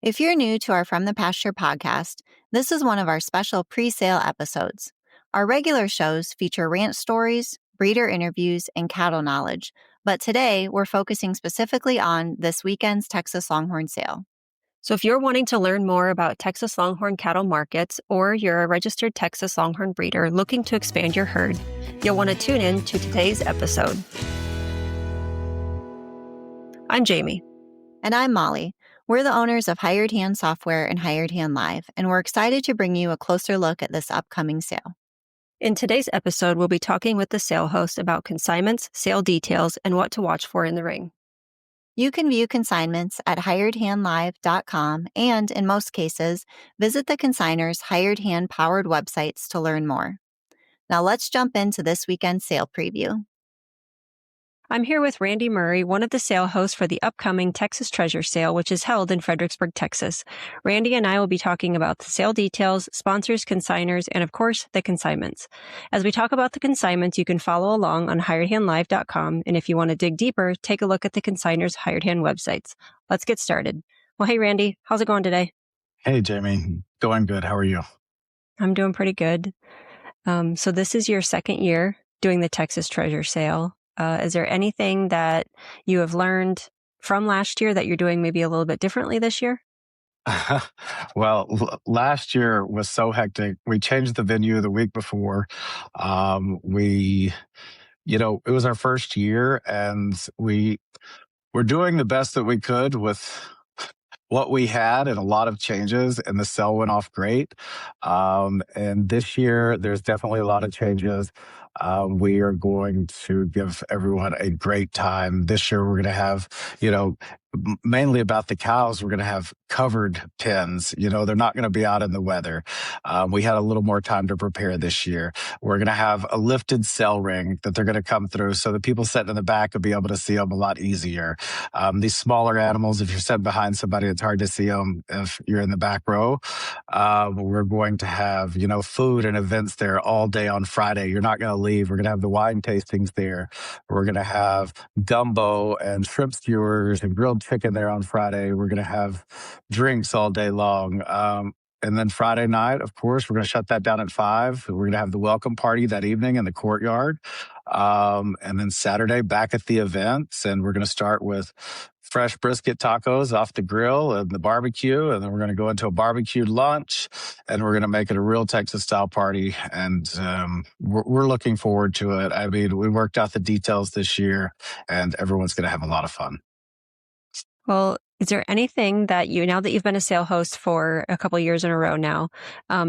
If you're new to our From the Pasture podcast, this is one of our special pre-sale episodes. Our regular shows feature ranch stories, breeder interviews, and cattle knowledge, but today we're focusing specifically on this weekend's Texas Longhorn sale. So if you're wanting to learn more about Texas Longhorn cattle markets, or you're a registered Texas Longhorn breeder looking to expand your herd, you'll want to tune in to today's episode. I'm Jamie. And I'm Molly. We're the owners of Hired Hand Software and Hired Hand Live, and we're excited to bring you a closer look at this upcoming sale. In today's episode, we'll be talking with the sale host about consignments, sale details, and what to watch for in the ring. You can view consignments at hiredhandlive.com and, in most cases, visit the consignor's Hired Hand-powered websites to learn more. Now let's jump into this weekend's sale preview. I'm here with Randy Murry, one of the sale hosts for the upcoming Texas Treasure Sale, which is held in Fredericksburg, Texas. Randy and I will be talking about the sale details, sponsors, consignors, and of course, the consignments. As we talk about the consignments, you can follow along on hiredhandlive.com, and if you want to dig deeper, take a look at the consignor's Hired Hand websites. Let's get started. Well, hey, Randy, how's it going today? Hey, Jamie. Going good. How are you? I'm doing pretty good. So this is your second year doing the Texas Treasure Sale. Is there anything that you have learned from last year that you're doing maybe a little bit differently this year? Last year was so hectic. We changed the venue the week before. It was our first year, and we were doing the best that we could with what we had and a lot of changes, and the sale went off great. And this year, there's definitely a lot of changes. We are going to give everyone a great time. This year, we're going to have, mainly about the cows, we're going to have covered pens. They're not going to be out in the weather. We had a little more time to prepare this year. We're going to have a lifted cell ring that they're going to come through so the people sitting in the back will be able to see them a lot easier. These smaller animals, if you're sitting behind somebody, it's hard to see them if you're in the back row. We're going to have, food and events there all day on Friday. You're not going to leave. We're going to have the wine tastings there. We're going to have gumbo and shrimp skewers and grilled chicken there on Friday. We're going to have drinks all day long. And then Friday night, of course, we're going to shut that down at 5. We're going to have the welcome party that evening in the courtyard. And then Saturday, back at the events. And we're going to start with fresh brisket tacos off the grill and the barbecue. And then we're going to go into a barbecued lunch. And we're going to make it a real Texas-style party. And we're looking forward to it. I mean, we worked out the details this year, and everyone's going to have a lot of fun. Well, is there anything that now that you've been a sale host for a couple of years in a row now,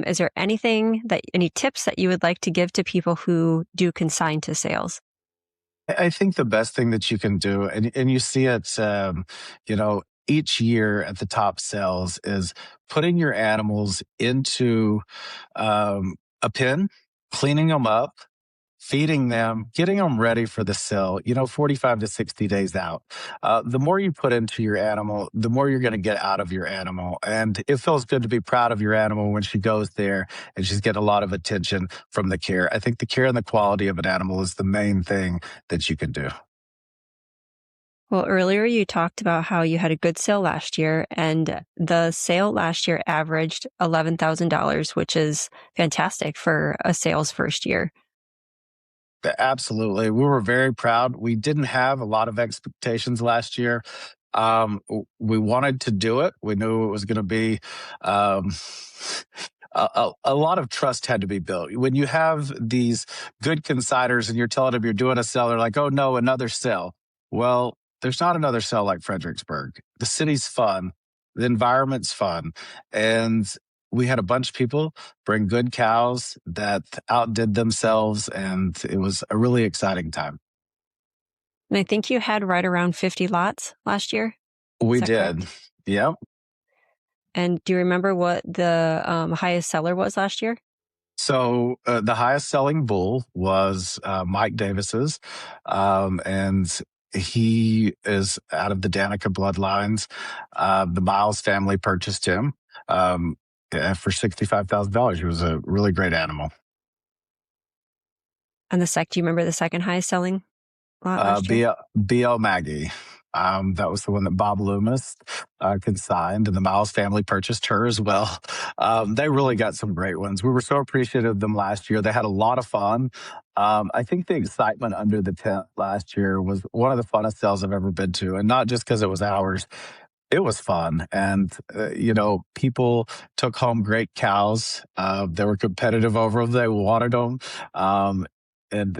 is there any tips that you would like to give to people who do consign to sales? I think the best thing that you can do, and you see it, each year at the top sales, is putting your animals into a pen, cleaning them up, feeding them, getting them ready for the sale, 45 to 60 days out. The more you put into your animal, the more you're going to get out of your animal. And it feels good to be proud of your animal when she goes there and she's getting a lot of attention from the care. I think the care and the quality of an animal is the main thing that you can do. Well, earlier you talked about how you had a good sale last year, and the sale last year averaged $11,000, which is fantastic for a sales first year. Absolutely. We were very proud. We didn't have a lot of expectations last year. We wanted to do it. We knew it was going to be a lot of trust had to be built. When you have these good consignors and you're telling them you're doing a sale, they're like, oh, no, another sale. Well, there's not another sale like Fredericksburg. The city's fun. The environment's fun. And we had a bunch of people bring good cows that outdid themselves, and it was a really exciting time. And I think you had right around 50 lots last year. We did. Correct? Yep. And do you remember what the highest seller was last year? So the highest selling bull was Mike Davis's, and he is out of the Danica bloodlines. The Miles family purchased him. For $65,000. He was a really great animal. And do you remember the second highest selling lot last year? B.L. Maggie. That was the one that Bob Loomis consigned, and the Miles family purchased her as well. They really got some great ones. We were so appreciative of them last year. They had a lot of fun. I think the excitement under the tent last year was one of the funnest sales I've ever been to, and not just because it was ours. It was fun. And, people took home great cows. They were competitive over them. They wanted them. And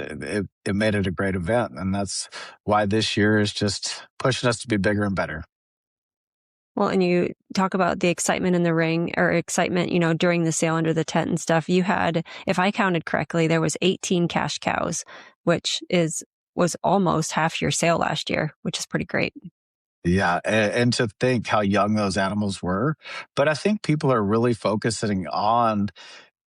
it made it a great event. And that's why this year is just pushing us to be bigger and better. Well, and you talk about the excitement in the ring or excitement, during the sale under the tent and stuff. You had, if I counted correctly, there was 18 cash cows, which was almost half your sale last year, which is pretty great. Yeah, and to think how young those animals were. But I think people are really focusing on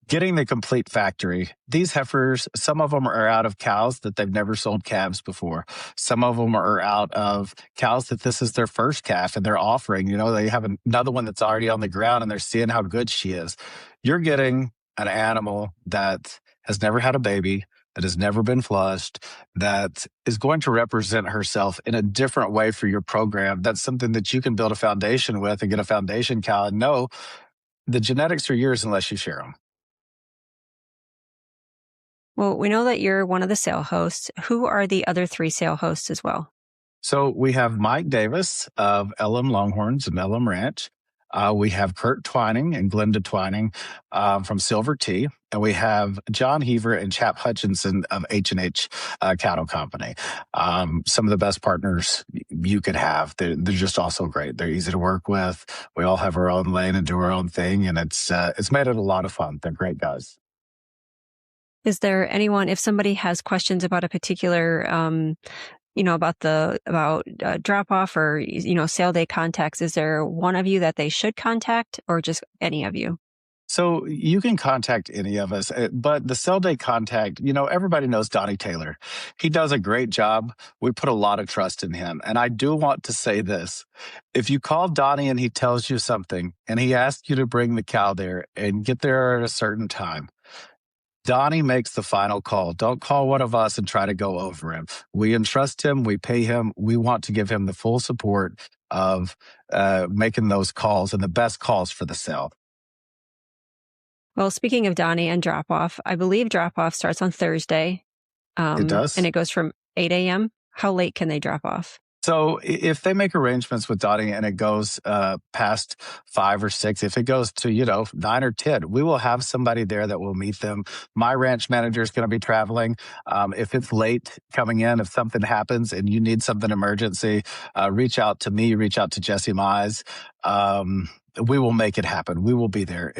getting the complete factory. These heifers, some of them are out of cows that they've never sold calves before. Some of them are out of cows that this is their first calf and they're offering. They have another one that's already on the ground and they're seeing how good she is. You're getting an animal that has never had a baby, that has never been flushed, that is going to represent herself in a different way for your program. That's something that you can build a foundation with and get a foundation cow and know the genetics are yours unless you share them. Well, we know that you're one of the sale hosts. Who are the other 3 sale hosts as well? So we have Mike Davis of LM Longhorns and LM Ranch. We have Kurt Twining and Glenda Twining from Silver Tea. And we have John Heaver and Chap Hutchinson of H&H Cattle Company. Some of the best partners you could have. They're just also great. They're easy to work with. We all have our own lane and do our own thing. And it's made it a lot of fun. They're great guys. Is there anyone, if somebody has questions about a particular, about drop off or, sale day contacts, is there one of you that they should contact or just any of you? So you can contact any of us, but the sale day contact, everybody knows Donnie Taylor. He does a great job. We put a lot of trust in him. And I do want to say this. If you call Donnie and he tells you something and he asks you to bring the cow there and get there at a certain time, Donnie makes the final call. Don't call one of us and try to go over him. We entrust him. We pay him. We want to give him the full support of making those calls and the best calls for the sale. Well, speaking of Donnie and drop off, I believe drop off starts on Thursday. It does. And it goes from 8 a.m. How late can they drop off? So if they make arrangements with Donnie and it goes past 5 or 6, if it goes to, 9 or 10, we will have somebody there that will meet them. My ranch manager is going to be traveling. If it's late coming in, if something happens and you need something emergency, reach out to me, reach out to Jesse Mize. We will make it happen. We will be there.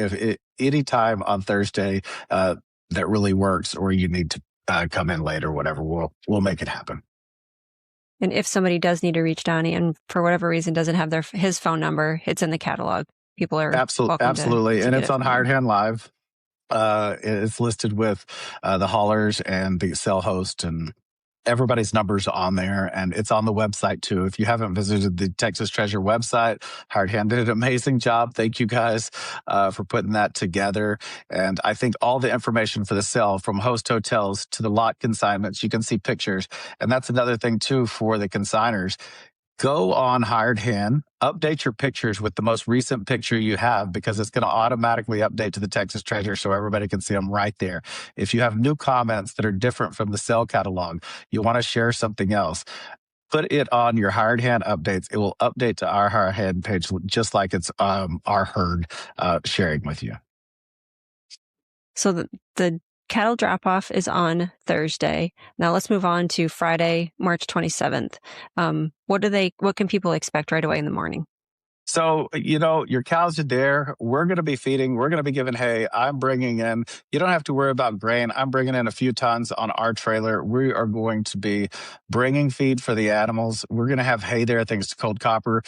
Any time on Thursday that really works or you need to come in late or whatever, we'll make it happen. And if somebody does need to reach Donnie and for whatever reason doesn't have his phone number, it's in the catalog. People are absolutely, and it's on Hired Hand Live. It's listed with the haulers and the sale host, and everybody's numbers on there, and it's on the website too. If you haven't visited the Texas Treasure website, Hired Hand did an amazing job. Thank you guys for putting that together. And I think all the information for the sale, from host hotels to the lot consignments, you can see pictures. And that's another thing too for the consigners. Go on Hired Hand, update your pictures with the most recent picture you have, because it's going to automatically update to the Texas Treasure so everybody can see them right there. If you have new comments that are different from the sale catalog, you want to share something else, put it on your Hired Hand updates. It will update to our Hired Hand page just like it's our herd sharing with you. So the cattle drop-off is on Thursday. Now let's move on to Friday, March 27th. What can people expect right away in the morning? So, your cows are there. We're going to be feeding. We're going to be giving hay. I'm bringing in, you don't have to worry about grain. I'm bringing in a few tons on our trailer. We are going to be bringing feed for the animals. We're going to have hay there, thanks to Cold Copper.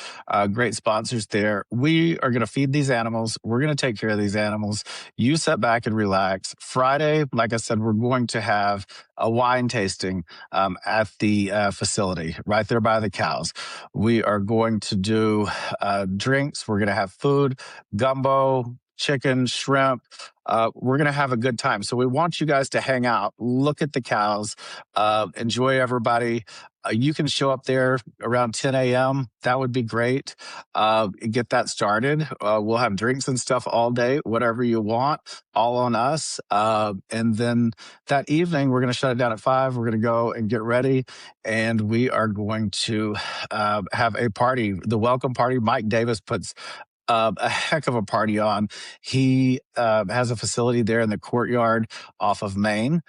Great sponsors there. We are going to feed these animals. We're going to take care of these animals. You sit back and relax. Friday, like I said, we're going to have a wine tasting at the facility right there by the cows. We are going to do drinks. We're going to have food, gumbo, chicken, shrimp. We're going to have a good time. So we want you guys to hang out, look at the cows, enjoy everybody. You can show up there around 10 a.m. That would be great. Get that started. We'll have drinks and stuff all day, whatever you want, all on us. And then that evening, we're going to shut it down at 5. We're going to go and get ready. And we are going to have a party, the welcome party. Mike Davis puts a heck of a party on. He has a facility there in the courtyard off of Main.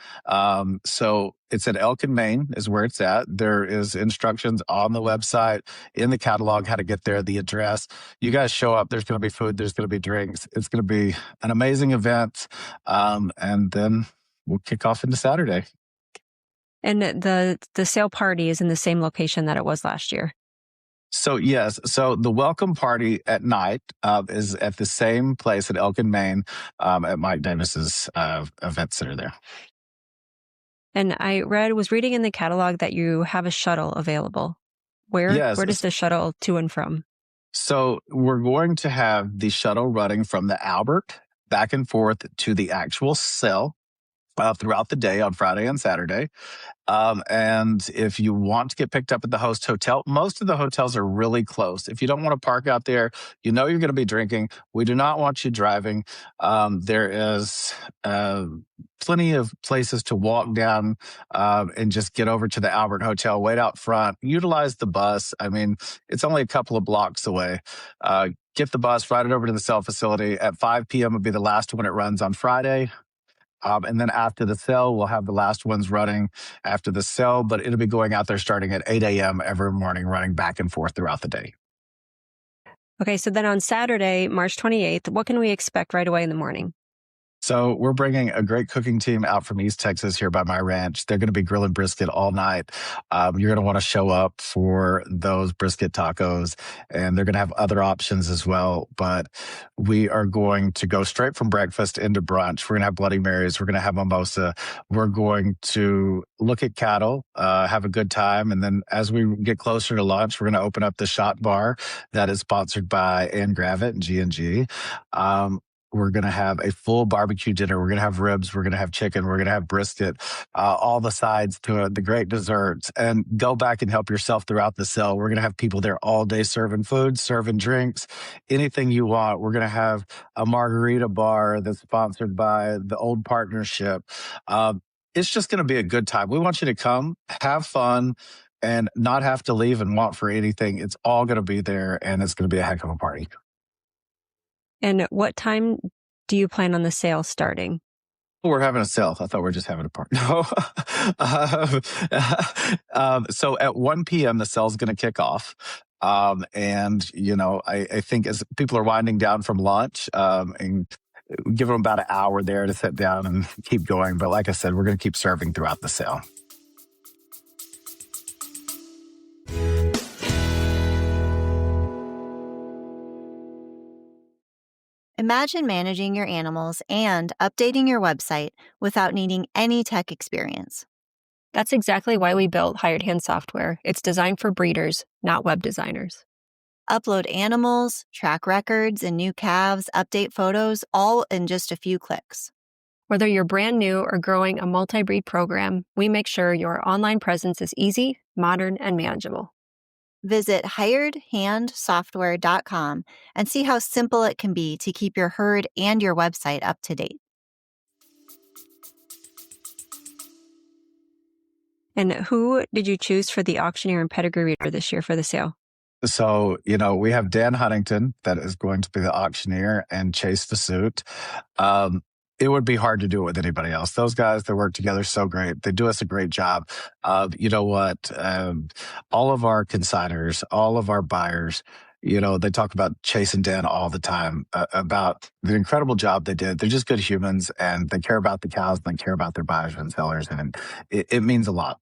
So it's at Elkin, Maine is where it's at. There is instructions on the website, in the catalog, how to get there, the address. You guys show up. There's going to be food. There's going to be drinks. It's going to be an amazing event. And then we'll kick off into Saturday. And the sale party is in the same location that it was last year. So, yes. So the welcome party at night is at the same place at Elkin, Maine, at Mike Davis's event center there. And I was reading in the catalog that you have a shuttle available. Where does the shuttle to and from? So we're going to have the shuttle running from the Albert back and forth to the actual sale throughout the day on Friday and Saturday. And if you want to get picked up at the host hotel, most of the hotels are really close. If you don't want to park out there, you know you're going to be drinking. We do not want you driving. There is plenty of places to walk down and just get over to the Albert Hotel, wait out front, utilize the bus. I mean, it's only a couple of blocks away. Get the bus, ride it over to the cell facility. At 5 p.m. will be the last one it runs on Friday. And then after the sale, we'll have the last ones running after the sale, but it'll be going out there starting at 8 a.m. every morning, running back and forth throughout the day. Okay, so then on Saturday, March 28th, what can we expect right away in the morning? So we're bringing a great cooking team out from East Texas here by my ranch. They're going to be grilling brisket all night. You're going to want to show up for those brisket tacos, and they're going to have other options as well. But we are going to go straight from breakfast into brunch. We're going to have Bloody Marys. We're going to have mimosa. We're going to look at cattle, have a good time. And then as we get closer to lunch, we're going to open up the Shot Bar that is sponsored by Ann Gravitt and G&G. We're going to have a full barbecue dinner. We're going to have ribs. We're going to have chicken. We're going to have brisket, all the sides to it, the great desserts. And go back and help yourself throughout the sale. We're going to have people there all day serving food, serving drinks, anything you want. We're going to have a margarita bar that's sponsored by the Old Partnership. It's just going to be a good time. We want you to come, have fun, and not have to leave and want for anything. It's all going to be there, and it's going to be a heck of a party. And what time do you plan on the sale starting? We're having a sale. I thought we were just having a party. No. So at 1 p.m., the sale's going to kick off. And, you know, I think as people are winding down from lunch, and give them about an hour there to sit down and keep going. But like I said, we're going to keep serving throughout the sale. Imagine managing your animals and updating your website without needing any tech experience. That's exactly why we built Hired Hand software. It's designed for breeders, not web designers. Upload animals, track records and new calves, update photos, all in just a few clicks. Whether you're brand new or growing a multi-breed program, we make sure your online presence is easy, modern, and manageable. Visit hiredhandsoftware.com and see how simple it can be to keep your herd and your website up to date. And who did you choose for the auctioneer and pedigree reader this year for the sale? So, you know, we have Dan Huntington that is going to be the auctioneer and Chase the suit. It would be hard to do it with anybody else. Those guys, they work together so great. They do us a great job. You know what? All of our consigners, all of our buyers, you know, they talk about Chase and Dan all the time about the incredible job they did. They're just good humans, and they care about the cows, and they care about their buyers and sellers, and it means a lot.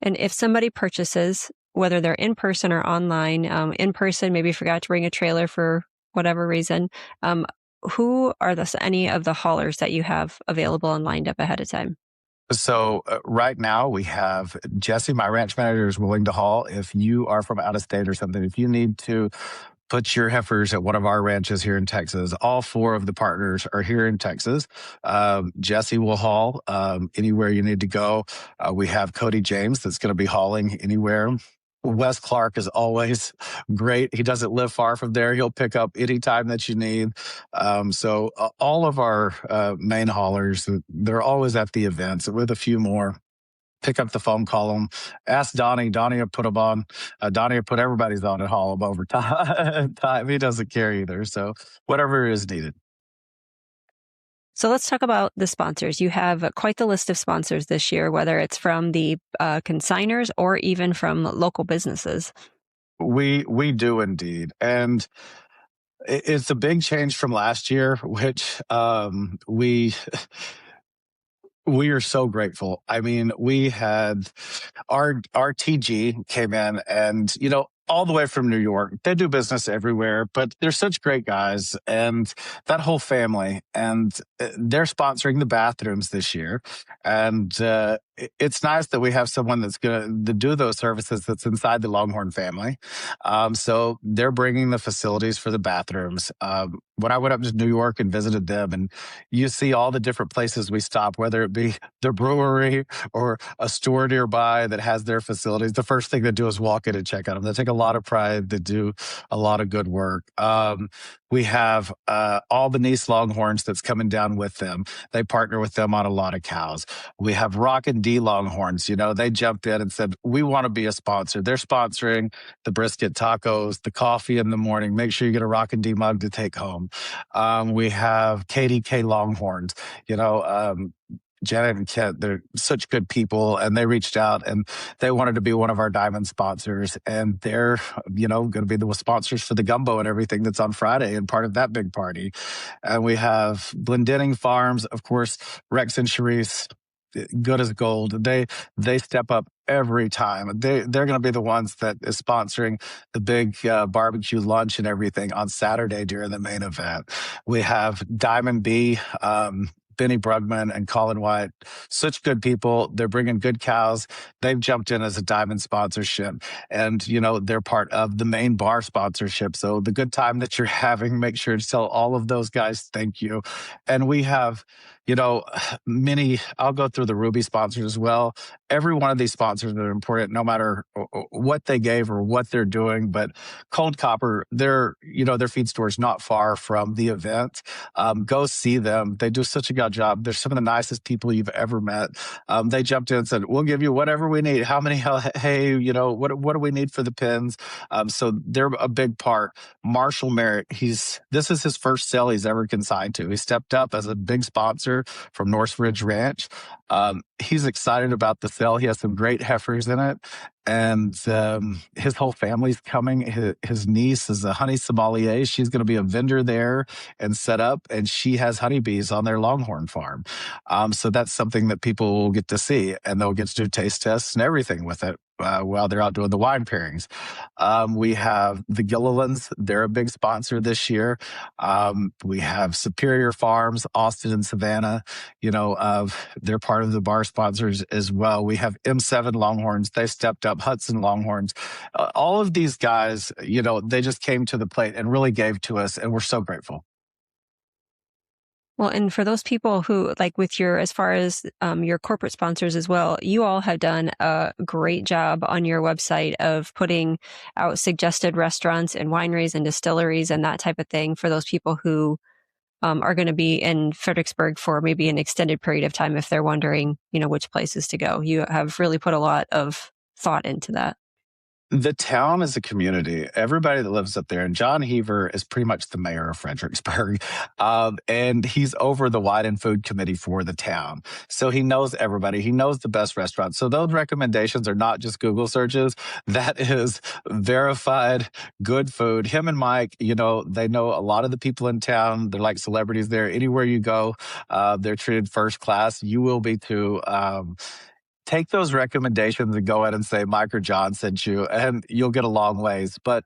And if somebody purchases, whether they're in person or online, in person, maybe forgot to bring a trailer for whatever reason, who are any of the haulers that you have available and lined up ahead of time? So right now we have Jesse, my ranch manager, is willing to haul. If you are from out of state or something, if you need to put your heifers at one of our ranches here in Texas. All four of the partners are here in Texas. Jesse will haul anywhere you need to go. We have Cody James that's going to be hauling anywhere. Wes Clark is always great. He doesn't live far from there. He'll pick up anytime that you need. So all of our main haulers, they're always at the events with a few more. Pick up the phone, call them, ask Donnie. Donnie will put them on. Donnie will put everybody's on and haul them over time. He doesn't care either. So whatever is needed. So let's talk about the sponsors. You have quite the list of sponsors this year, whether it's from the consigners or even from local businesses. We do indeed. And it's a big change from last year, which we are so grateful. I mean, we had our TG came in and, all the way from New York. They do business everywhere, but they're such great guys and that whole family. And they're sponsoring the bathrooms this year. And it's nice that we have someone that's going to do those services that's inside the Longhorn family. So they're bringing the facilities for the bathrooms. When I went up to New York and visited them, and you see all the different places we stop, whether it be the brewery or a store nearby that has their facilities, the first thing they do is walk in and check out them. They take a lot of pride. They do a lot of good work. We have all the Nice Longhorns that's coming down with them. They partner with them on a lot of cows. We have Rock and D Longhorns. They jumped in and said, we want to be a sponsor. They're sponsoring the brisket tacos, the coffee in the morning. Make sure you get a Rock and D mug to take home. We have KDK Longhorns. Janet and Kent, they're such good people, and they reached out and they wanted to be one of our diamond sponsors. And they're, going to be the sponsors for the gumbo and everything that's on Friday and part of that big party. And we have Glendenning Farms, of course, Rex and Sharice, good as gold. They step up every time. They're going to be the ones that is sponsoring the big barbecue lunch and everything on Saturday during the main event. We have Diamond B, Benny Brugman and Colin White, such good people. They're bringing good cows. They've jumped in as a diamond sponsorship, and they're part of the main bar sponsorship. So the good time that you're having, make sure to tell all of those guys thank you. And we have many. I'll go through the Ruby sponsors as well. Every one of these sponsors are important, no matter what they gave or what they're doing. But Cold Copper, their feed store is not far from the event. Go see them. They do such a good job. They're some of the nicest people you've ever met. They jumped in and said, we'll give you whatever we need. How many hay, what do we need for the pins? So they're a big part. Marshall Merritt, this is his first sale he's ever consigned to. He stepped up as a big sponsor from North Ridge Ranch. He's excited about the sale. He has some great heifers in it. And his whole family's coming. His niece is a honey sommelier. She's going to be a vendor there and set up, and she has honeybees on their Longhorn farm. So that's something that people will get to see, and they'll get to do taste tests and everything with it while they're out doing the wine pairings. We have the Gillilands. They're a big sponsor this year. We have Superior Farms, Austin and Savannah. They're part of the bar sponsors as well. We have M7 Longhorns. They stepped up. Hudson Longhorns. All of these guys, they just came to the plate and really gave to us, and we're so grateful. Well, and for those people who, like with as far as your corporate sponsors as well, you all have done a great job on your website of putting out suggested restaurants and wineries and distilleries and that type of thing for those people who are going to be in Fredericksburg for maybe an extended period of time if they're wondering, which places to go. You have really put a lot of thought into that. The town is a community. Everybody that lives up there, and John Heaver is pretty much the mayor of Fredericksburg, and he's over the Wine and Food Committee for the town. So he knows everybody. He knows the best restaurants. So those recommendations are not just Google searches. That is verified, good food. Him and Mike, they know a lot of the people in town. They're like celebrities there. Anywhere you go, they're treated first class. You will be too. Take those recommendations and go ahead and say Mike or John sent you, and you'll get a long ways. But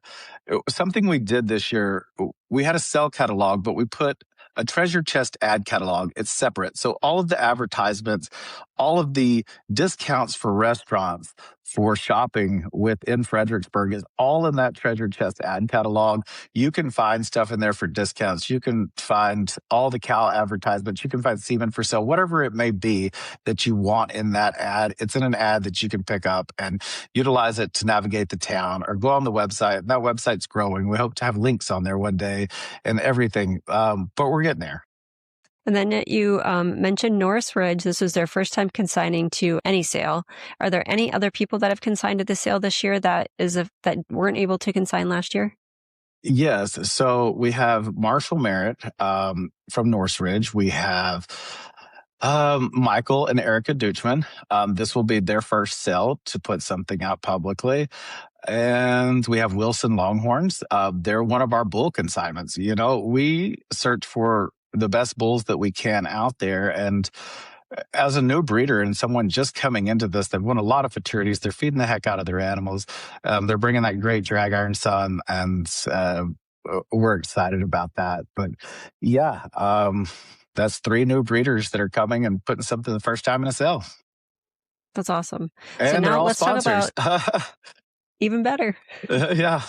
something we did this year, we had a sell catalog, but we put a treasure chest ad catalog. It's separate. So all of the advertisements, all of the discounts for restaurants for shopping within Fredericksburg is all in that treasure chest ad catalog. You can find stuff in there for discounts. You can find all the cow advertisements. You can find semen for sale, whatever it may be that you want in that ad. It's in an ad that you can pick up and utilize it to navigate the town, or go on the website. That website's growing. We hope to have links on there one day and everything. But we're getting there. And then you mentioned Norris Ridge. This was their first time consigning to any sale. Are there any other people that have consigned to the sale this year that weren't able to consign last year? Yes. So we have Marshall Merritt from Norris Ridge. We have Michael and Erica Deutschman. This will be their first sale to put something out publicly. And we have Wilson Longhorns. They're one of our bull consignments. We search for the best bulls that we can out there. And as a new breeder and someone just coming into this, they've won a lot of futurities. They're feeding the heck out of their animals. They're bringing that great drag iron son, and we're excited about that. But yeah, that's 3 new breeders that are coming and putting something the first time in a sale. That's awesome. And so now they're all let's sponsors. talk about even better. Yeah.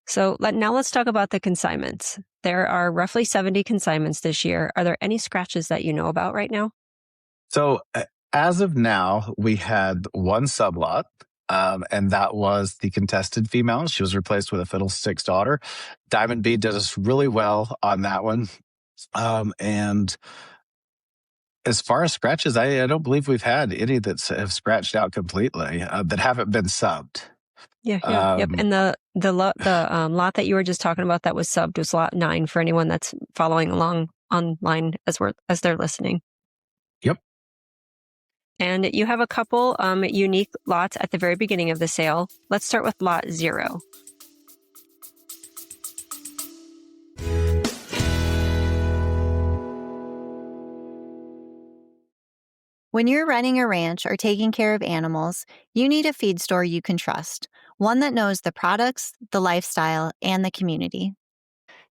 So now let's talk about the consignments. There are roughly 70 consignments this year. Are there any scratches that you know about right now? So as of now, we had 1 sublot, and that was the contested female. She was replaced with a fiddlestick's daughter. Diamond B did us really well on that one. And as far as scratches, I don't believe we've had any that have scratched out completely, that haven't been subbed. Yep. And the lot that you were just talking about that was subbed was lot 9 for anyone that's following along online as they're listening. Yep. And you have a couple unique lots at the very beginning of the sale. Let's start with lot 0. When you're running a ranch or taking care of animals, you need a feed store you can trust, one that knows the products, the lifestyle, and the community.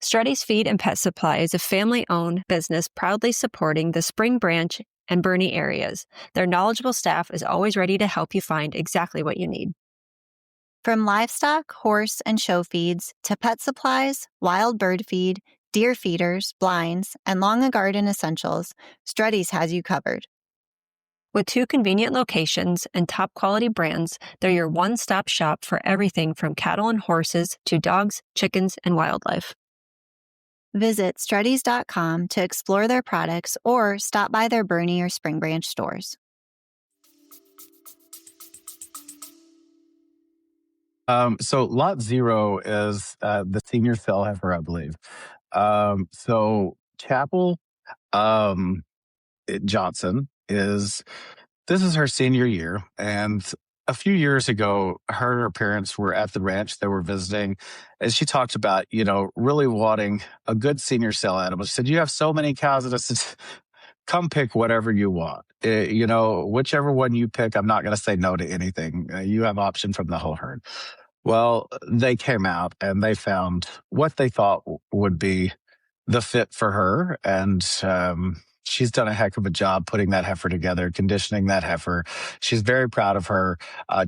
Struddy's Feed and Pet Supply is a family-owned business proudly supporting the Spring Branch and Burney areas. Their knowledgeable staff is always ready to help you find exactly what you need. From livestock, horse, and show feeds to pet supplies, wild bird feed, deer feeders, blinds, and lawn and garden essentials, Struddy's has you covered. With 2 convenient locations and top-quality brands, they're your one-stop shop for everything from cattle and horses to dogs, chickens, and wildlife. Visit Struddys.com to explore their products or stop by their Burney or Spring Branch stores. So lot 0 is the senior cell heifer, I believe. So Chapel Johnson this is her senior year, and a few years ago, her and her parents were at the ranch. They were visiting, and she talked about, really wanting a good senior cell animal. She said, "You have so many cows," and I said, "Come pick whatever you want. Whichever one you pick, I'm not going to say no to anything. You have option from the whole herd." Well, they came out and they found what they thought would be the fit for her, and she's done a heck of a job putting that heifer together, conditioning that heifer. She's very proud of her.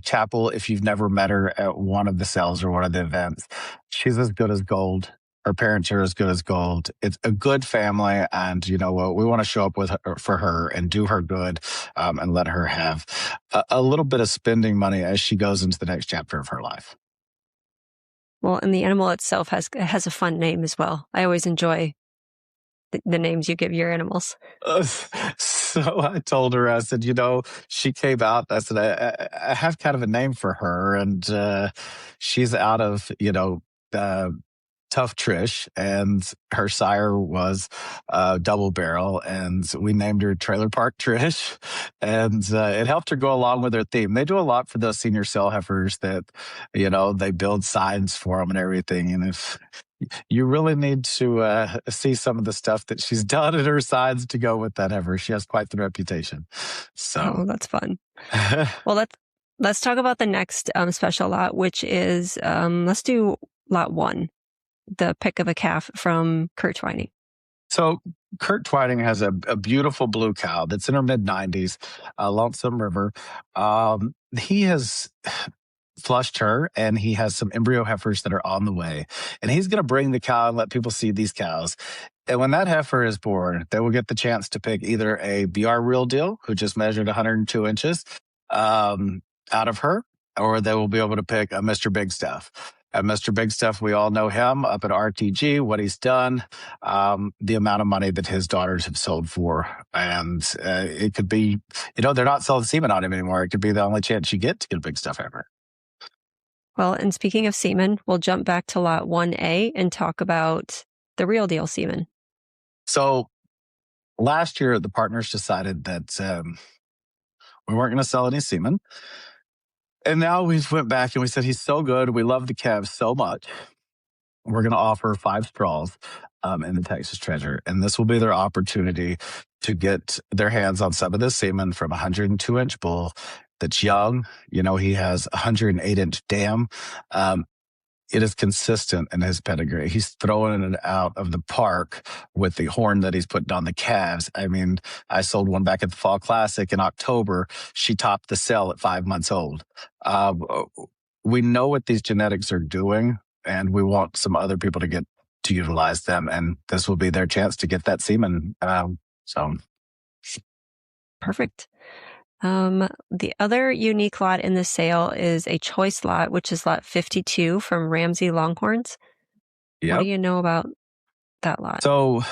Chapel, if you've never met her at one of the sales or one of the events, she's as good as gold. Her parents are as good as gold. It's a good family, and we want to show up for her and do her good, and let her have a little bit of spending money as she goes into the next chapter of her life. Well, and the animal itself has a fun name as well. I always enjoy the names you give your animals. So I told her, I said, she came out. I said, I have kind of a name for her, and she's out of, Tough Trish, and her sire was Double Barrel, and we named her Trailer Park Trish, and it helped her go along with her theme. They do a lot for those senior cell heifers that, they build signs for them and everything, and if you really need to see some of the stuff that she's done at her sides to go with that heifer. She has quite the reputation. So that's fun. Well, let's talk about the next special lot, which is let's do lot 1, the pick of a calf from Kurt Twining. So Kurt Twining has a beautiful blue cow that's in her mid-90s, Lonesome River. he has flushed her, and he has some embryo heifers that are on the way. And he's going to bring the cow and let people see these cows. And when that heifer is born, they will get the chance to pick either a BR Real Deal, who just measured 102 inches, out of her, or they will be able to pick a Mr. Big Stuff. And Mr. Big Stuff, we all know him up at RTG, what he's done, the amount of money that his daughters have sold for. And it could be, they're not selling semen on him anymore. It could be the only chance you get to get a Big Stuff heifer. Well, and speaking of semen, we'll jump back to lot 1A and talk about the Real Deal semen. So last year, the partners decided that we weren't going to sell any semen. And now we went back and we said, he's so good. We love the calves so much. We're going to offer 5 straws in the Texas Treasure. And this will be their opportunity to get their hands on some of this semen from a 102-inch bull that's young. He has a 108-inch dam. It is consistent in his pedigree. He's throwing it out of the park with the horn that he's putting on the calves. I mean, I sold one back at the Fall Classic in October. She topped the sale at 5 months old. We know what these genetics are doing, and we want some other people to get to utilize them. And this will be their chance to get that semen. Perfect. The other unique lot in the sale is a choice lot, which is lot 52 from Ramsey Longhorns. Yep. What do you know about that lot? So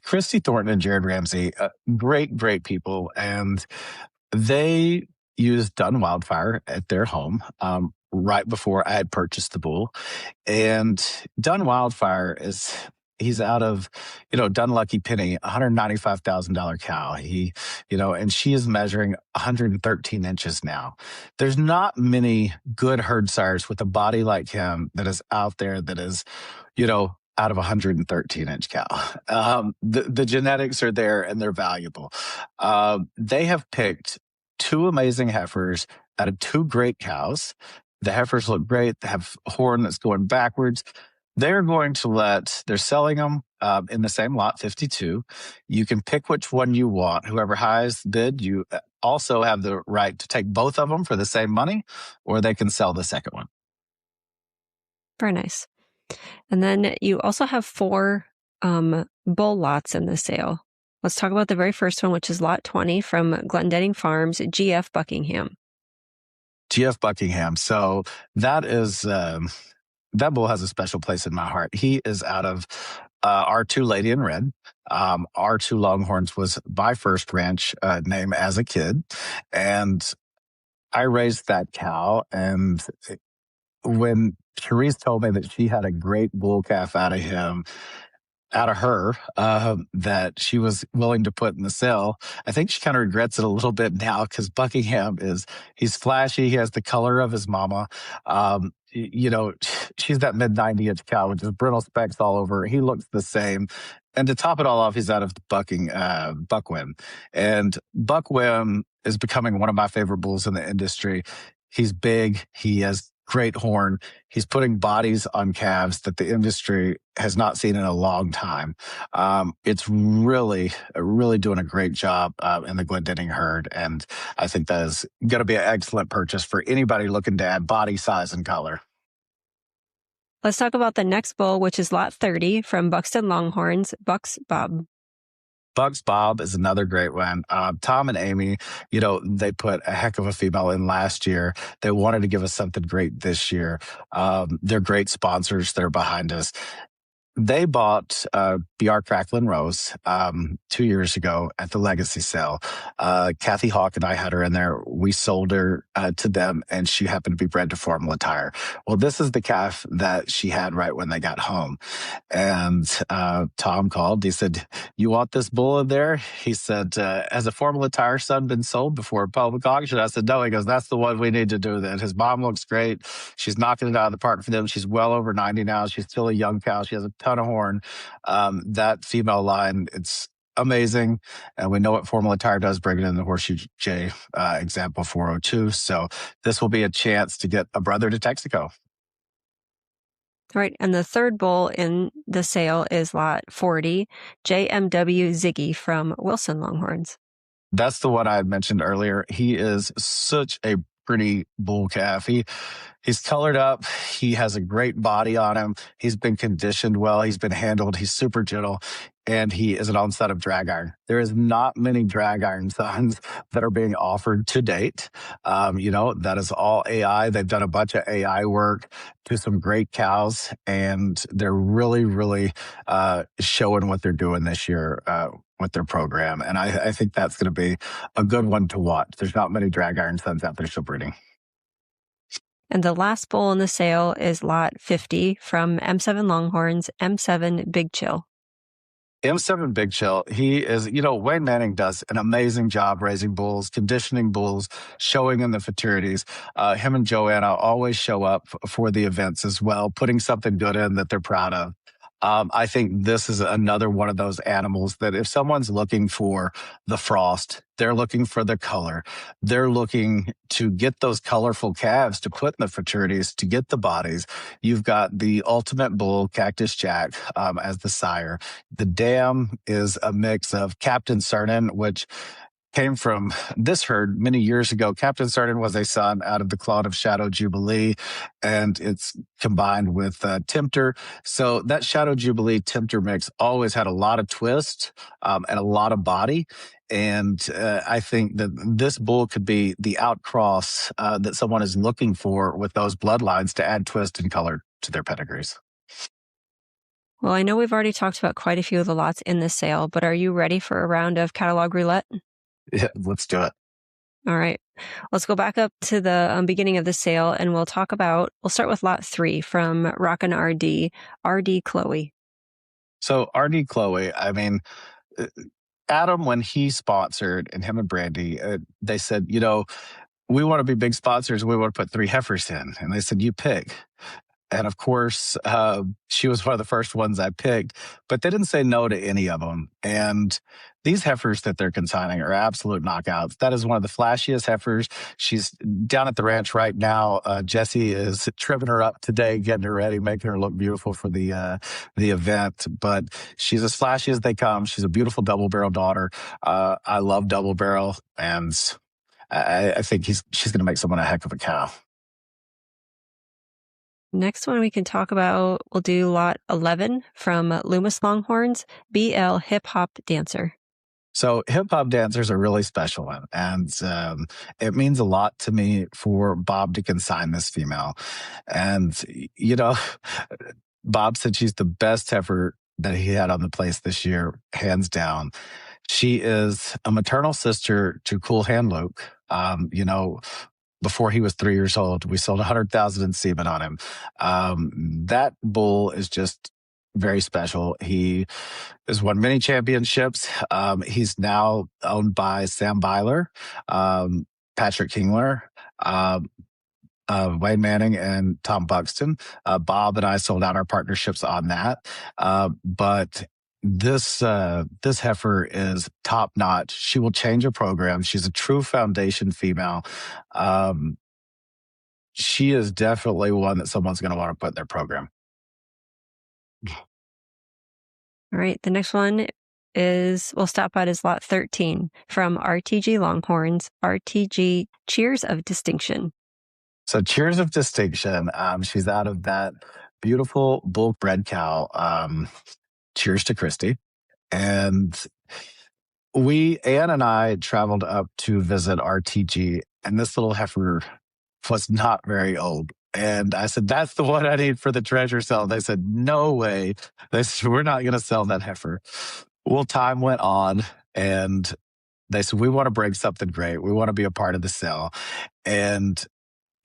Christy Thornton and Jared Ramsey, great people. And they used Dun Wildfire at their home right before I had purchased the bull. And Dun Wildfire he's out of, Dun Lucky Penny, $195,000 cow. And she is measuring 113 inches now. There's not many good herd sires with a body like him that is out there that is, out of a 113-inch cow. The genetics are there and they're valuable. They have picked 2 amazing heifers out of 2 great cows. The heifers look great. They have a horn that's going backwards. They're selling them in the same lot, 52. You can pick which one you want. Whoever highest bid, you also have the right to take both of them for the same money, or they can sell the second one. Very nice. And then you also have 4 bull lots in the sale. Let's talk about the very first one, which is lot 20 from Glendenning Farms, GF Buckingham. GF Buckingham. So that is... that bull has a special place in my heart. He is out of R2 Lady in Red. R2 Longhorns was my first ranch name as a kid. And I raised that cow. And when Therese told me that she had a great bull calf out of her, that she was willing to put in the sale, I think she kind of regrets it a little bit now, because Buckingham he's flashy. He has the color of his mama. She's that mid-90-inch cow with just brittle specks all over. He looks the same. And to top it all off, he's out of the Buckwim. And Buckwim is becoming one of my favorite bulls in the industry. He's big. He has great horn. He's putting bodies on calves that the industry has not seen in a long time. It's really doing a great job in the Glendenning herd. And I think that is going to be an excellent purchase for anybody looking to add body size and color. Let's talk about the next bull, which is lot 30 from Buxton Longhorns, Bucks Bob. Bucks Bob is another great one. Tom and Amy, they put a heck of a female in last year. They wanted to give us something great this year. They're great sponsors. They're behind us. They bought BR Cracklin Rose 2 years ago at the Legacy sale. Kathy Hawk and I had her in there. We sold her to them, and she happened to be bred to Formula Tire. Well, this is the calf that she had right when they got home. And Tom called. He said, "You want this bull in there?" He said, "Has a Formula Tire son been sold before a public auction?" I said, "No." He goes, "That's the one we need to do then." His mom looks great. She's knocking it out of the park for them. She's well over 90 now. She's still a young cow. She has a ton of horn. That female line, it's amazing. And we know what Formula Tire does, bringing in the Horseshoe J example 402. So this will be a chance to get a brother to Texaco. Right. And the third bull in the sale is lot 40, JMW Ziggy from Wilson Longhorns. That's the one I had mentioned earlier. He is such a pretty bull calf. He's colored up. He has a great body on him. He's been conditioned well. He's been handled. He's super gentle. And he is an onset of drag iron. There is not many drag iron sons that are being offered to date. That is all AI. They've done a bunch of AI work to some great cows, and they're really, really showing what they're doing this year with their program. And I think that's going to be a good one to watch. There's not many drag iron sons out there still breeding. And the last bull in the sale is lot 50 from M7 Longhorns, M7 Big Chill. M7 Big Chill, he is, Wayne Manning does an amazing job raising bulls, conditioning bulls, showing in the futurities. Him and Joanna always show up for the events as well, putting something good in that they're proud of. I think this is another one of those animals that if someone's looking for the frost, they're looking for the color, they're looking to get those colorful calves to put in the futurities, to get the bodies. You've got the ultimate bull, Cactus Jack, as the sire. The dam is a mix of Captain Cernan, which came from this herd many years ago. Captain Cernan was a son out of the clone of Shadow Jubilee, and it's combined with Tempter. So that Shadow Jubilee Tempter mix always had a lot of twist and a lot of body. And I think that this bull could be the outcross that someone is looking for with those bloodlines to add twist and color to their pedigrees. Well, I know we've already talked about quite a few of the lots in this sale, but are you ready for a round of catalog roulette? Yeah, let's do it. All right. Let's go back up to the beginning of the sale, and we'll start with lot 3 from Rockin' RD Chloe. So RD Chloe, Adam, when he sponsored, and him and Brandy, they said, we want to be big sponsors. We want to put 3 heifers in. And they said, you pick. And of course, she was one of the first ones I picked, but they didn't say no to any of them. And these heifers that they're consigning are absolute knockouts. That is one of the flashiest heifers. She's down at the ranch right now. Jesse is trimming her up today, getting her ready, making her look beautiful for the event. But she's as flashy as they come. She's a beautiful double barrel daughter. I love double barrel, and I think she's going to make someone a heck of a cow. Next one we can talk about, we'll do lot 11 from Loomis Longhorns, BL Hip Hop Dancer. So hip hop dancers are really special, and it means a lot to me for Bob to consign this female. And, Bob said she's the best heifer that he had on the place this year, hands down. She is a maternal sister to Cool Hand Luke. Before he was 3 years old, we sold 100,000 in semen on him. That bull is just very special. He has won many championships. He's now owned by Sam Byler, Patrick Kingler, Wayne Manning, and Tom Buxton. Bob and I sold out our partnerships on that. But this heifer is top notch. She will change a program. She's a true foundation female. She is definitely one that someone's going to want to put in their program. All right. The next one we'll stop at is lot 13 from RTG Longhorns, RTG Cheers of Distinction. So Cheers of Distinction, she's out of that beautiful bull bred cow, Cheers to Christy. And Ann and I traveled up to visit RTG, and this little heifer was not very old. And I said, that's the one I need for the treasure sale. They said, no way. They said, we're not going to sell that heifer. Well, time went on, and they said, we want to bring something great. We want to be a part of the sale. And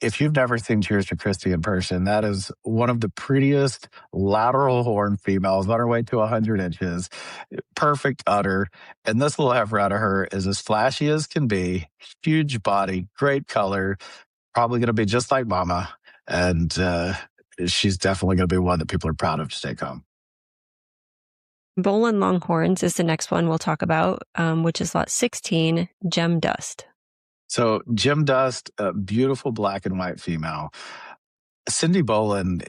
if you've never seen Cheers to Christy in person, that is one of the prettiest lateral horn females on her way to 100 inches. Perfect udder. And this little heifer out of her is as flashy as can be. Huge body, great color. Probably going to be just like Mama. And she's definitely going to be one that people are proud of to take home. Bolin Longhorns is the next one we'll talk about, which is lot 16, Gem Dust. So Gem Dust, a beautiful black and white female. Cindy Bolin,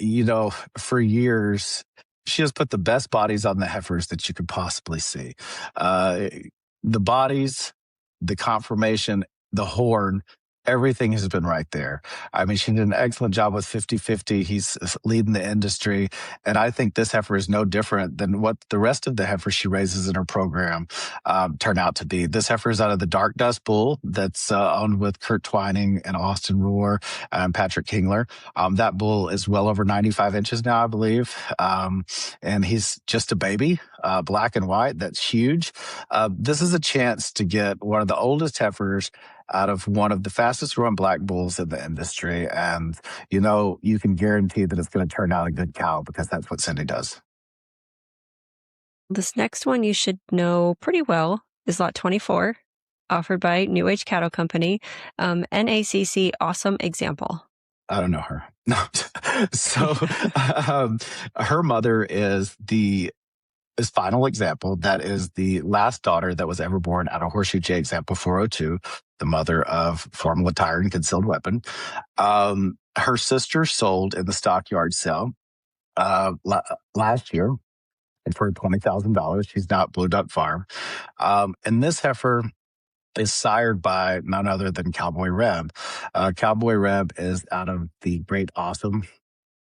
for years, she has put the best bodies on the heifers that you could possibly see. The bodies, the conformation, the horn, everything has been right there. I mean, she did an excellent job with 50-50. He's leading the industry. And I think this heifer is no different than what the rest of the heifers she raises in her program turn out to be. This heifer is out of the Dark Dust Bull that's owned with Kurt Twining and Austin Rohr and Patrick Kingler. That bull is well over 95 inches now, I believe. And he's just a baby, black and white. That's huge. This is a chance to get one of the oldest heifers out of one of the fastest growing black bulls in the industry. And, you can guarantee that it's going to turn out a good cow because that's what Cindy does. This next one you should know pretty well is lot 24, offered by New Age Cattle Company, NACC Awesome Example. I don't know her. No. So her mother is Final Example. That is the last daughter that was ever born out of Horseshoe J Example 402, the mother of Formula Tire and Concealed Weapon. Her sister sold in the stockyard sale last year for $20,000. She's now at Blue Duck Farm. And this heifer is sired by none other than Cowboy Reb. Cowboy Reb is out of the Great Awesome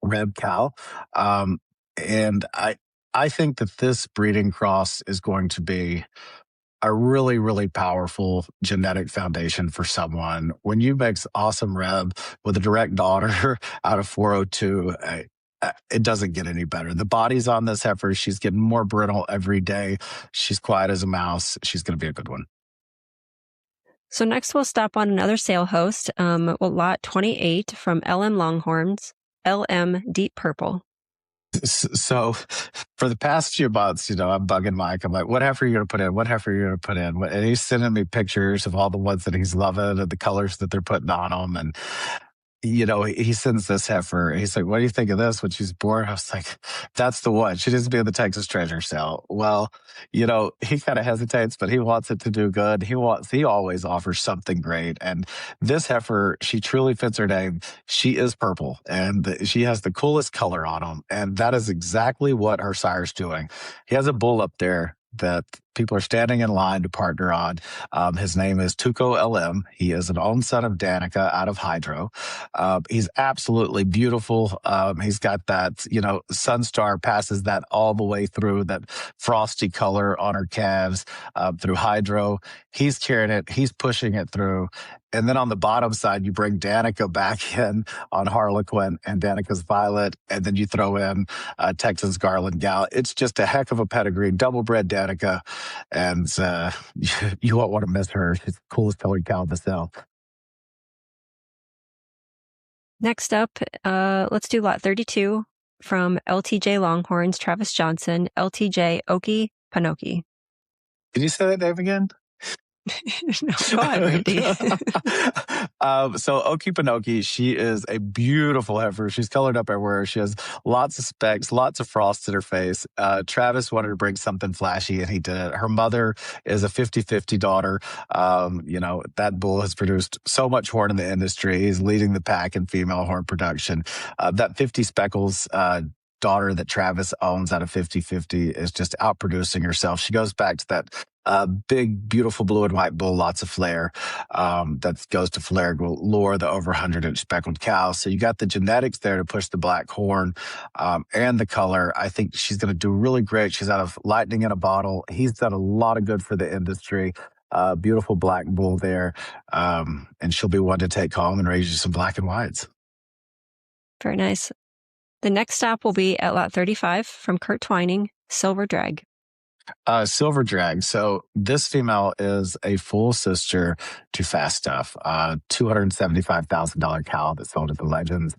Reb cow. And I think that this breeding cross is going to be a really, really powerful genetic foundation for someone. When you mix Awesome Reb with a direct daughter out of 402, it doesn't get any better. The body's on this heifer. She's getting more brittle every day. She's quiet as a mouse. She's going to be a good one. So next we'll stop on another sale host, lot 28 from LM Longhorns, LM Deep Purple. So for the past few months, I'm bugging Mike. I'm like, what heifer are you going to put in? What heifer are you going to put in? And he's sending me pictures of all the ones that he's loving and the colors that they're putting on them. And he sends this heifer. He's like, what do you think of this when she's born? I was like, that's the one. She needs to be in the Texas Treasure Sale. Well, he kind of hesitates, but he wants it to do good. He always offers something great. And this heifer, she truly fits her name. She is purple and she has the coolest color on them. And that is exactly what her sire's doing. He has a bull up there that people are standing in line to partner on. His name is Tuco LM. He is an own son of Danica out of Hydro. He's absolutely beautiful. He's got that, Sunstar passes that all the way through, that frosty color on her calves through Hydro. He's carrying it. He's pushing it through. And then on the bottom side, you bring Danica back in on Harlequin and Danica's Violet. And then you throw in Texas Garland Gal. It's just a heck of a pedigree, double bred Danica. And you won't want to miss her. She's the coolest colored cow in the sale. Next up, let's do lot 32 from LTJ Longhorns, Travis Johnson, LTJ Okie Pinokie. Can you say that name again? No, go ahead, Randy. So Okie Pinokie, she is a beautiful heifer. She's colored up everywhere. She has lots of specks, lots of frost in her face. Travis wanted to bring something flashy, and he did it. Her mother is a 50-50 daughter. That bull has produced so much horn in the industry. He's leading the pack in female horn production. That 50 speckles daughter that Travis owns out of 50-50 is just outproducing herself. She goes back to that big, beautiful blue and white bull, lots of flair. That goes to flair lure, the over 100-inch speckled cow. So you got the genetics there to push the black horn and the color. I think she's going to do really great. She's out of Lightning in a Bottle. He's done a lot of good for the industry. Beautiful black bull there. And she'll be one to take home and raise you some black and whites. Very nice. The next stop will be at lot 35 from Kurt Twining, Silver Drag. Silver Drag. So this female is a full sister to Fast Stuff, $275,000 cow that sold at the Legends.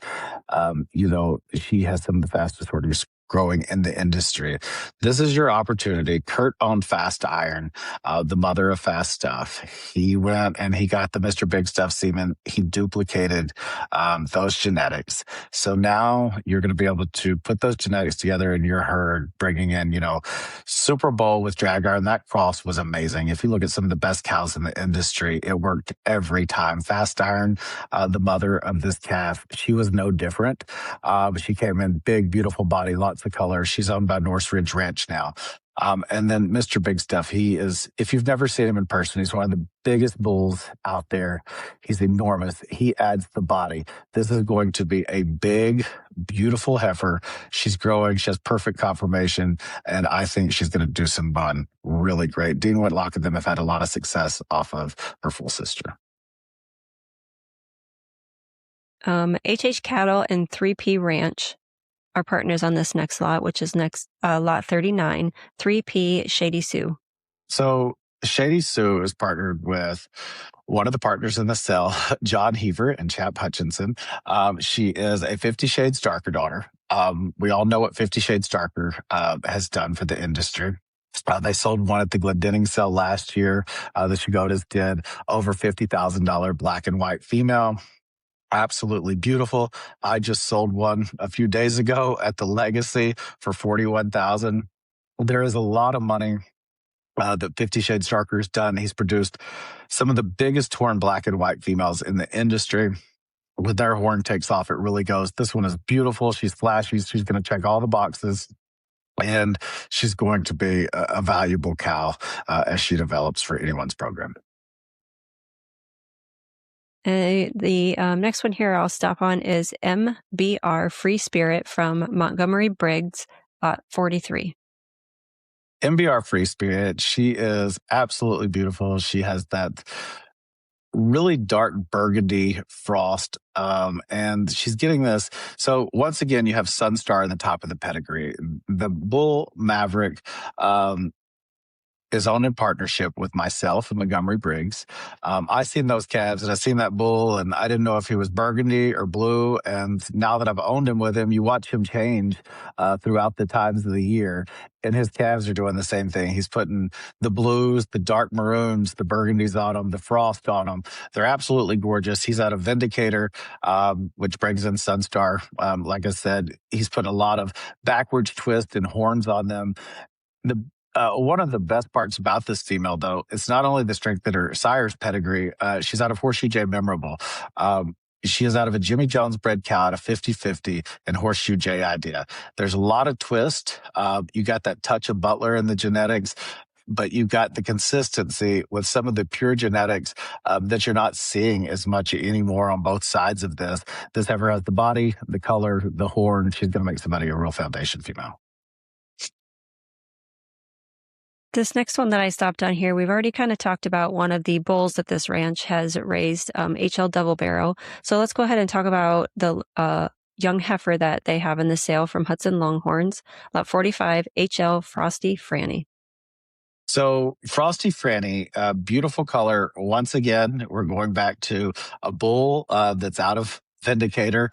She has some of the fastest orders growing in the industry. This is your opportunity. Kurt owned Fast Iron, the mother of Fast Stuff. He went and he got the Mr. Big Stuff semen. He duplicated those genetics. So now you're going to be able to put those genetics together in your herd, bringing in, Super Bowl with drag iron. That cross was amazing. If you look at some of the best cows in the industry, it worked every time. Fast Iron, the mother of this calf, she was no different. She came in big, beautiful body, lots of color. She's owned by North Ridge Ranch now. And then Mr. Big Stuff, he is, if you've never seen him in person, he's one of the biggest bulls out there. He's enormous. He adds the body. This is going to be a big, beautiful heifer. She's growing. She has perfect conformation. And I think she's going to do some bun really great. Dean Whitlock and them have had a lot of success off of her full sister. HH Cattle and 3P Ranch are partners on this next lot, which is lot 39, 3P Shady Sue. So Shady Sue is partnered with one of the partners in the sale, John Heaver and Chap Hutchinson. She is a 50 Shades Darker daughter. We all know what 50 Shades Darker has done for the industry. They sold one at the Glendenning sale last year. The Chigotas did over $50,000 black and white female. Absolutely beautiful. I just sold one a few days ago at the Legacy for $41,000. There is a lot of money that 50 Shades Darker has done. He's produced some of the biggest horn black and white females in the industry. When their horn takes off, it really goes. This one is beautiful. She's flashy. She's going to check all the boxes. And she's going to be a valuable cow as she develops for anyone's program. The next one here I'll stop on is MBR Free Spirit from Montgomery Briggs, 43. MBR Free Spirit, she is absolutely beautiful. She has that really dark burgundy frost, and she's getting this. So once again, you have Sunstar in the top of the pedigree. The Bull Maverick is owned in partnership with myself and Montgomery Briggs. I seen those calves and I seen that bull, and I didn't know if he was burgundy or blue. And now that I've owned him with him, you watch him change throughout the times of the year. And his calves are doing the same thing. He's putting the blues, the dark maroons, the burgundies on them, the frost on them. They're absolutely gorgeous. He's out of Vindicator, which brings in Sunstar. Like I said, he's put a lot of backwards twist and horns on them. One of the best parts about this female, though, it's not only the strength that her sire's pedigree. She's out of Horseshoe J Memorable. She is out of a Jimmy Jones bred cow at a 50-50 and Horseshoe J Idea. There's a lot of twist. You got that touch of Butler in the genetics, but you got the consistency with some of the pure genetics that you're not seeing as much anymore on both sides of this. This heifer has the body, the color, the horn. She's going to make somebody a real foundation female. This next one that I stopped on here, we've already kind of talked about one of the bulls that this ranch has raised, HL Double Barrel. So let's go ahead and talk about the young heifer that they have in the sale from Hudson Longhorns, lot 45, HL Frosty Franny. So Frosty Franny, beautiful color. Once again, we're going back to a bull that's out of Vindicator,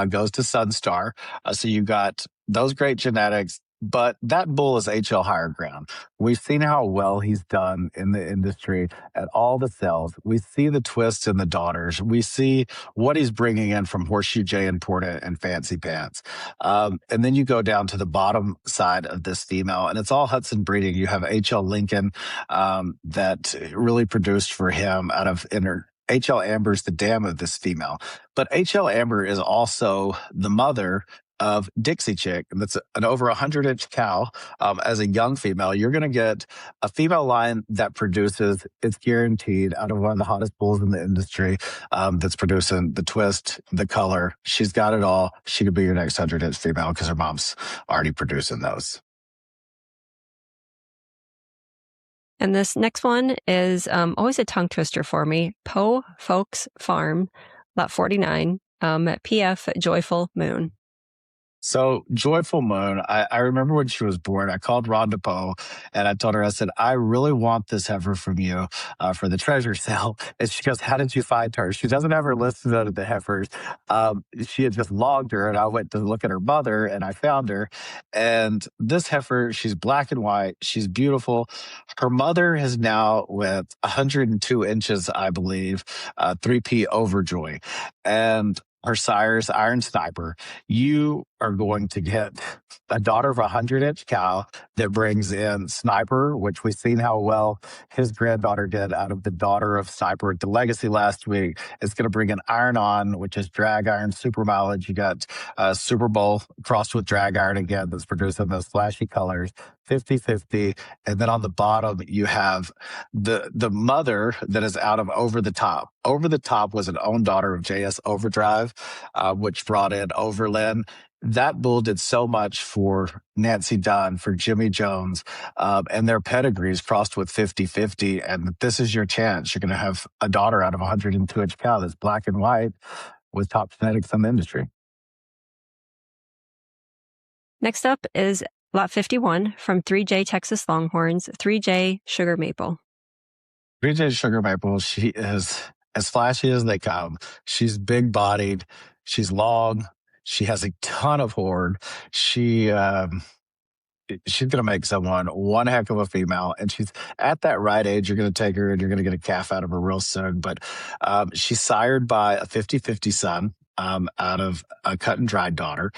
goes to Sunstar. So you got those great genetics. But that bull is HL Higher Ground. We've seen how well he's done in the industry at all the sales. We see the twists in the daughters. We see what he's bringing in from Horseshoe J Important and Fancy Pants. And then you go down to the bottom side of this female, and it's all Hudson breeding. You have HL Lincoln that really produced for him out of inner. HL Amber's the dam of this female. But HL Amber is also the mother of Dixie Chick, and that's an over 100-inch cow. As a young female, you're going to get a female line that produces, it's guaranteed, out of one of the hottest bulls in the industry, that's producing the twist, the color. She's got it all. She could be your next 100-inch female because her mom's already producing those. And this next one is always a tongue twister for me. Poe Folks Farm, lot 49, PF Joyful Moon. So Joyful Moon, I remember when she was born, I called Rhonda Poe and I told her, I said, I really want this heifer from you for the treasure sale. And she goes, how did you find her? She doesn't have her listed under the heifers. She had just logged her, and I went to look at her mother and I found her. And this heifer, she's black and white. She's beautiful. Her mother is now with 102 inches, I believe, 3P Overjoy. And her sire's Iron Sniper. You are going to get a daughter of a 100-inch cow that brings in Sniper, which we've seen how well his granddaughter did out of the daughter of Sniper at the Legacy last week. It's going to bring in Iron On, which is drag iron super mileage. You got Super Bowl crossed with drag iron again that's producing those flashy colors. 50-50. And then on the bottom, you have the mother that is out of Over the Top. Over the Top was an own daughter of JS Overdrive, which brought in Overland. That bull did so much for Nancy Dunn, for Jimmy Jones, and their pedigrees crossed with 50-50. And this is your chance. You're going to have a daughter out of a 102-inch cow that's black and white with top genetics in the industry. Next up is Lot 51 from 3J Texas Longhorns, 3J Sugar Maple. 3J Sugar Maple, she is as flashy as they come. She's big bodied. She's long. She has a ton of horn. She's going to make someone one heck of a female. And she's at that right age. You're going to take her and you're going to get a calf out of her real soon. But she's sired by a 50-50 son out of a cut and dried daughter.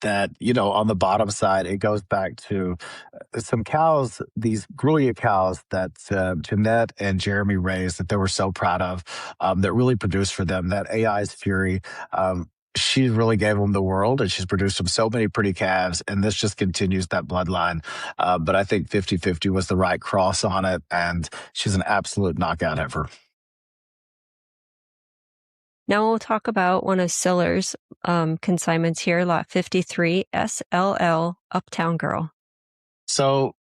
That, on the bottom side, it goes back to some cows, these Gruyere cows that Jeanette and Jeremy raised that they were so proud of, that really produced for them. That AI's Fury, she really gave them the world, and she's produced them so many pretty calves, and this just continues that bloodline. But I think 50-50 was the right cross on it, and she's an absolute knockout heifer. Now we'll talk about one of Siller's consignments here, Lot 53, SLL Uptown Girl. So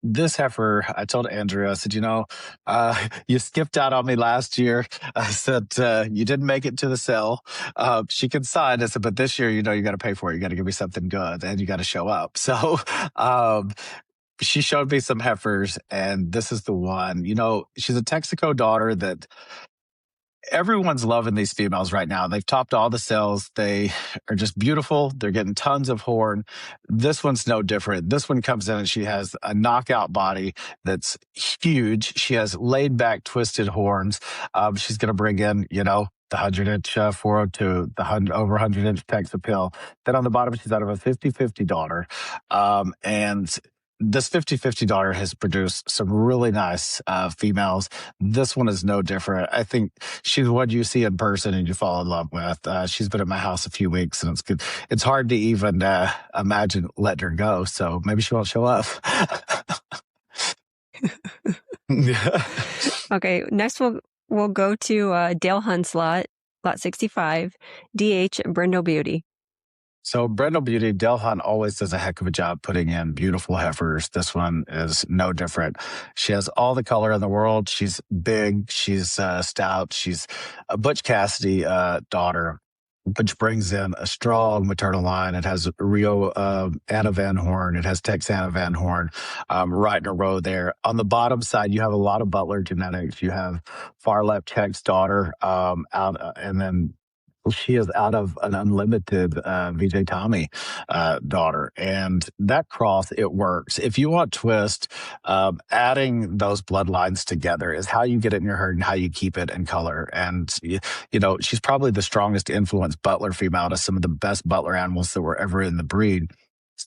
this heifer, I told Andrea, I said, you skipped out on me last year. I said, you didn't make it to the sale. She consigned. I said, but this year, you got to pay for it. You got to give me something good and you got to show up. So she showed me some heifers, and this is the one. She's a Texaco daughter that everyone's loving these females right now. They've topped all the sales. They are just beautiful. They're getting tons of horn. This one's no different. This one comes in and she has a knockout body that's huge. She has laid back, twisted horns. She's going to bring in, the 100-inch 402, the over 100-inch Texas Appeal. Then on the bottom, she's out of a 50-50 daughter. And this 50-50 daughter has produced some really nice females. This one is no different. I think she's what you see in person and you fall in love with. She's been at my house a few weeks, and it's good. It's hard to even imagine letting her go. So maybe she won't show up. Okay, next we'll go to Dale Hunt's lot 65, DH Brindle Beauty. So Brindle Beauty, Dale Hunt always does a heck of a job putting in beautiful heifers. This one is no different. She has all the color in the world. She's big. She's stout. She's a Butch Cassidy daughter, which brings in a strong maternal line. It has Rio Anna Van Horn. It has Texana Van Horn right in a row there. On the bottom side, you have a lot of Butler genetics. You have far left Tech's daughter out, and then she is out of an unlimited VJ Tommy daughter. And that cross, it works. If you want twist, adding those bloodlines together is how you get it in your herd and how you keep it in color. And, she's probably the strongest influence Butler female to some of the best Butler animals that were ever in the breed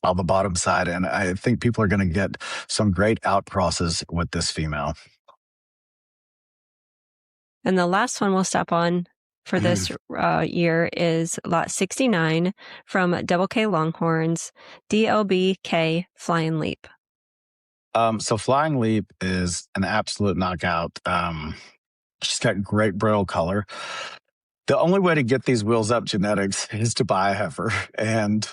on the bottom side. And I think people are going to get some great outcrosses with this female. And the last one we'll stop on for this year is Lot 69 from Double K Longhorns, DLBK Flying Leap. So Flying Leap is an absolute knockout. She's got great brittle color. The only way to get these wheels up genetics is to buy a heifer. And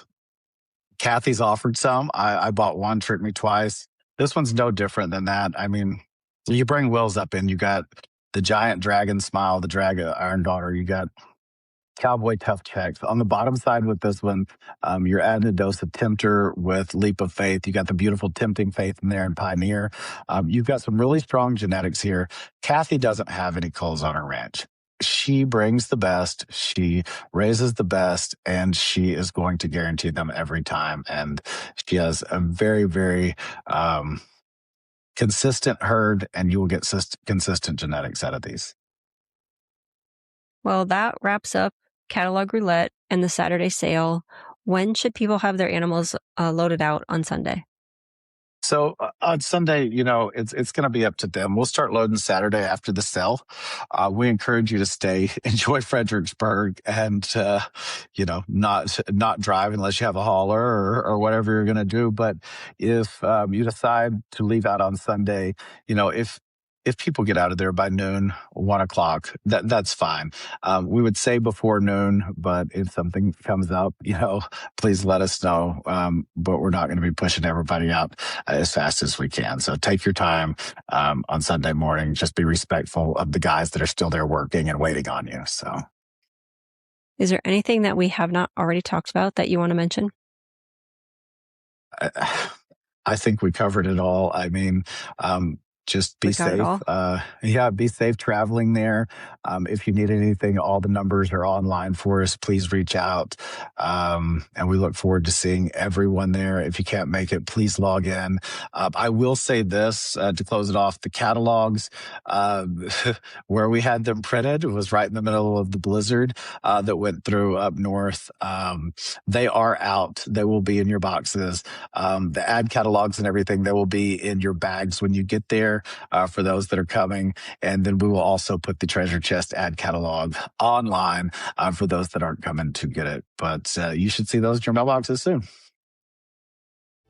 Kathy's offered some. I bought one, tricked me twice. This one's no different than that. I mean, you bring wheels up in, you got the giant dragon smile, the dragon iron daughter. You got cowboy tough checks. On the bottom side with this one, you're adding a dose of Tempter with Leap of Faith. You got the beautiful Tempting Faith in there and Pioneer. You've got some really strong genetics here. Kathy doesn't have any culls on her ranch. She brings the best, she raises the best, and she is going to guarantee them every time. And she has a very, very consistent herd, and you will get consistent genetics out of these. Well, that wraps up catalog roulette, and the Saturday sale. When should people have their animals loaded out on Sunday? So on Sunday, it's going to be up to them. We'll start loading Saturday after the sale. We encourage you to stay, enjoy Fredericksburg, and not drive unless you have a hauler or whatever you're going to do. But if you decide to leave out on Sunday, if people get out of there by noon, 1 o'clock, that's fine. We would say before noon, but if something comes up, please let us know. But we're not going to be pushing everybody out as fast as we can. So take your time on Sunday morning. Just be respectful of the guys that are still there working and waiting on you. So, is there anything that we have not already talked about that you want to mention? I think we covered it all. I mean, just be safe. Be safe traveling there. If you need anything, all the numbers are online for us. Please reach out. And we look forward to seeing everyone there. If you can't make it, please log in. I will say this to close it off. The catalogs, where we had them printed, was right in the middle of the blizzard that went through up north. They are out. They will be in your boxes. The ad catalogs and everything, they will be in your bags when you get there. For those that are coming. And then we will also put the treasure chest ad catalog online for those that aren't coming to get it. But you should see those in your mailboxes soon.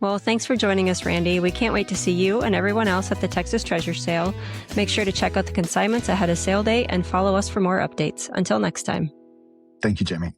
Well, thanks for joining us, Randy. We can't wait to see you and everyone else at the Texas Treasure Sale. Make sure to check out the consignments ahead of sale day and follow us for more updates. Until next time. Thank you, Jamie.